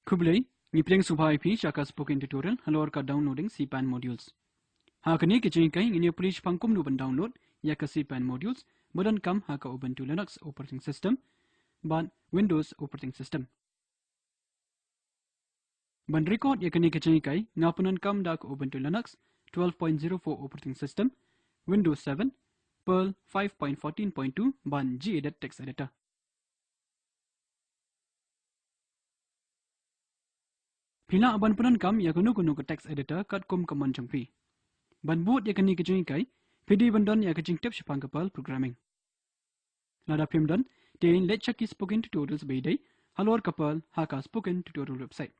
Kublai, ni pleng subhai pi chaka spoken tutorial halor ka downloading CPAN modules. Ha kani ke jingkai ini polish pangkum nu ban download ya ka CPAN modules badan kam ha ka Ubuntu Linux operating system ban Windows operating system. Ban record ya kani ke jingkai ngapunan kam da ka Ubuntu Linux 12.04 operating system, Windows 7, Perl 5.14.2 ban gedit text editor. Pila ban punan kam ya kunu ke text editor kat kum command jangpi. Ban boot ya kani kejing kai, PD bandan ya kejing tip shipang Perl programming. Nada pim dan, tein let chaki spoken tutorials beidai, halor Perl haka spoken tutorial website.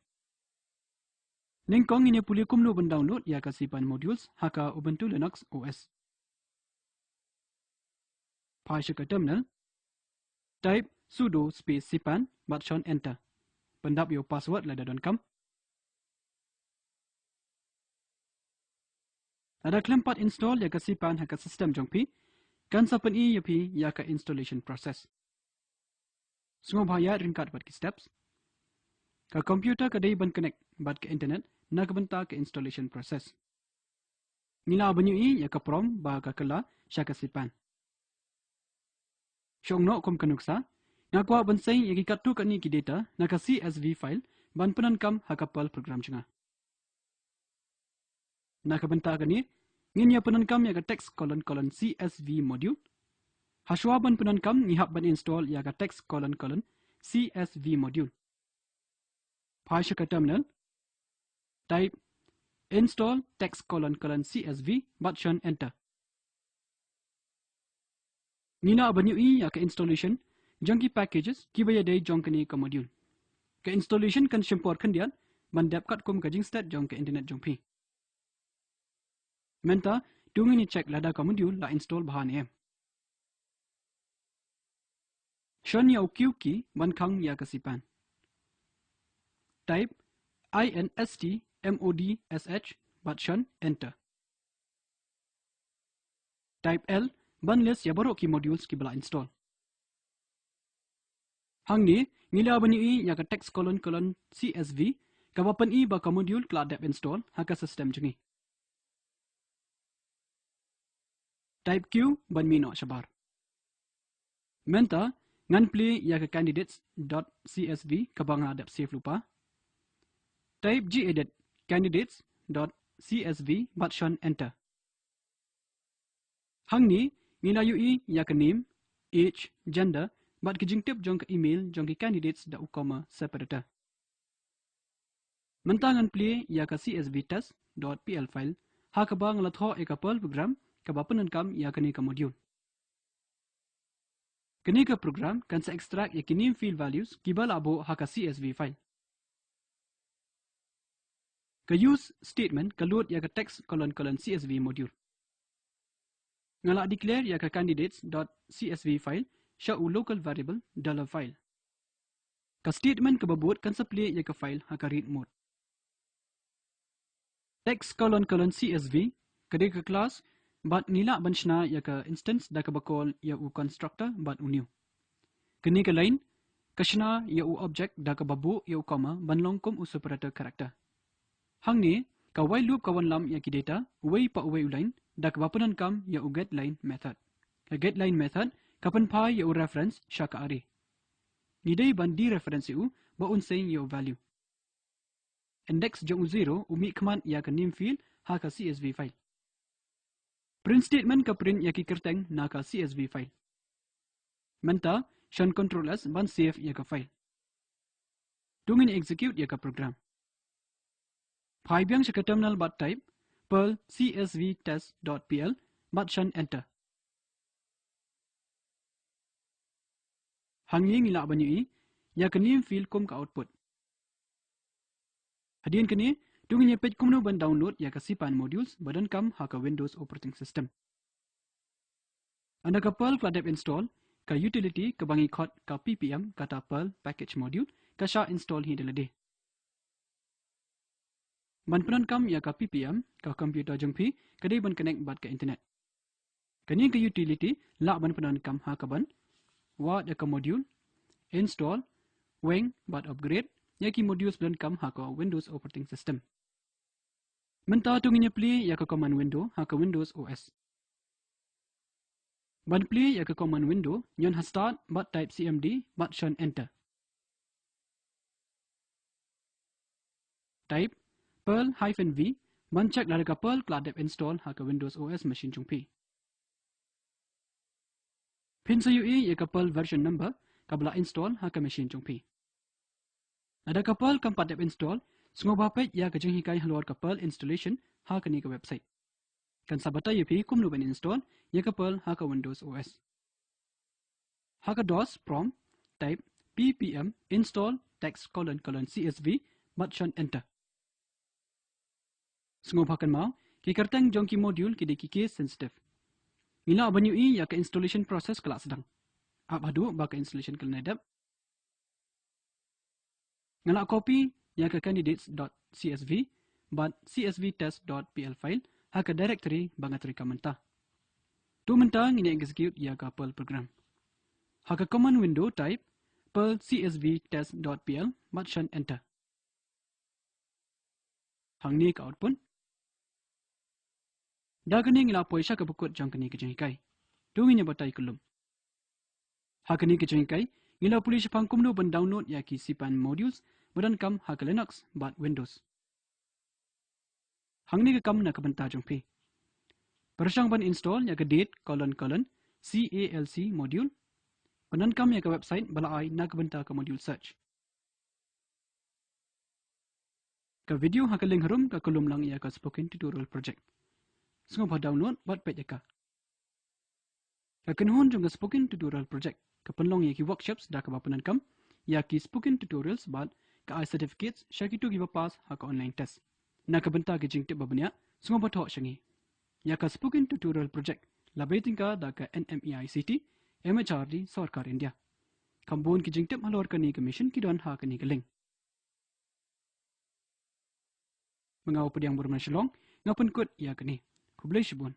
Link kong ini puli kumnu ban download ya ka CPAN modules haka Ubuntu Linux OS. Pasha ka terminal, type sudo space CPAN / enter. Bandap your password lada.com. Ada klempat install ya ka CPAN haka system jongpi, kan sapan i yapi ya ka installation process. Semua bahaya ringkat bat ki steps. Ka computer ka day ban connect bat ke internet na ka benta ke installation process. Nila banyu i ya ka prom ba ka kala sya ka CPAN. Syong no kom kanuksa, na kwa bansay ya ki katu ka ni ki data na ka CSV file ban penan kam haka Perl program cunga. Na ka benta ka ni, ngin ya penan kam ya ka text : CSV module. Haswa ban penan kam ngihap ban install ya ka text : CSV module. Pasha ka terminal, type install text : CSV / enter. Nina banyu i ya ka installation jangki packages kibaya day jongkani ka module. Ka installation kan shimpor kandian ban dapkat kum ka jing start jong ka internet jongpi. Menta tungi ni check lada ka module la install bahan em. Shan ya uq ki ban khang ya ka CPAN. Type installmodsh / enter. Type L ban list ya baru ki modules ki bala install. Hang ni ngila banyu i ya ka text : CSV ka bapan i ba ka module kla dap install haka system jungi. Type Q ban mino shabar. Menta ngan play ya ka candidates.csv ka banga dap save lupa. Type gedit candidates.csv / enter. Hang ni ngila yu i ya ka name, age, gender bat ki jingtip jong ka email jong ki candidates.ukoma separator. Mentangan play ya ka csv test.pl file ha ka bang latho e ka Perl program ka bapanan kam ya kani ka module. Kani ka program kan sa extract ya ki name field values kibal abo ha ka csv file. Ka use statement ka load ya ka text : CSV module. Ngala declare ya ka candidates.csv file sya u local variable $file. Ka statement ka babot kan sa play ya ka file ha ka read mode. Text : CSV kadai ka class bat nila banshna ya ka instance da ka bakol ya u constructor bat u new. Kini ka line kashna ya u object da ka babu ya u comma banlongkom u separator character. Hang ni ka while loop kawan lam ya ki data way pa way u line da ka bapanan kam ya u getLine method. Ka getLine method kapan pa ya u reference sya ka array. Nidai ban di reference u ba unsay ya u value. Index jong u 0 umi command ya ka name field ha ka CSV file. Print statement ka print ya ki kerteng na ka CSV file. Menta shan Ctrl S ban save ya ka file. Tungin execute ya ka program. Phaibyang sya ka terminal bat type perl csv test.pl / enter. Hanging ila banyu i ya ka name field kum ka output. Hadian kini tungin ya page kumno ban download ya ka CPAN modules badan kam ha ka Windows operating system. Anda ka Perl kladap install ka utility ka bangi khot ka ppm kata Perl package module ka sya install hi delade. Ban penan kam ya ka ppm ka computer jengpi kadai ban connect bat ka internet. Kani ka utility la ban penan kam ha ka ban wa ya ka module install weng bat upgrade ya ki modules belan kam ha ko Windows operating system. Mentah tunginya play ya ke command window ha ke Windows OS. Ban play ya ke command window nyon ha start but type cmd but shun enter. Type Perl-v ban check dari ke Perl kladep install ha ke Windows OS machine jungpi. Pin sayui ya ke Perl version number kabla install ha ke machine jungpi. Ada ke Perl kampat dep install sengobapet ya ke jenghikai haluar ke Perl installation ha ke ni ke website. Kan sabata ya pi kumnu ban install ya ke Perl ha ke Windows OS. Ha ke DOS prompt type ppm install text:/csv but shun enter. Sengobakan mau ki kertang jongki module ki deki case sensitive. Ila abanyu ya ke installation process kelak sedang. Abadu ba ke installation kelak nedap. Ngalak copy ya ke candidates.csv but csvtest.pl file ha ke directory bangat reka mentah. Tu mentah ini execute ya ke Perl program. Ha ke command window type perl csvtest.pl but shun enter. Hang ni ke output. Dah kini ngila poisha ke bukut jang kini ke jengkai. Tu nginya batai kelum. Ha kini ke jengkai ngila pulih sepang kumnu ban download ya ki CPAN modules badan kam ha ke Linux but Windows. Hang ni ke kam na ke bentah jengpi. Persang ban install ya ke date::calc module. Panan kam ya ke website balai na ke bentah ke module search. Ke video ha ke link harum ke kolom lang ya ke spoken tutorial project. Sengapa download buat pet ya ka. Kenuhun juga spoken tutorial project. Kepenlong ya ki workshops dah ke bapanan kam. Ya ki spoken tutorials buat ke I certificates syaki tu giva pass ha ke online test. Na ke bentah ke jing tip babanya. Sengapa thok syangi. Ya ke spoken tutorial project. Labai tingka dah ke NMEICT MHRD Sarkar India. Kambun ki jing tip halor ke ni ke mission ki don ha ke ni ke link. Mengau pediang bermasyalong ngapun kut ya ke ni. Kublai shibun.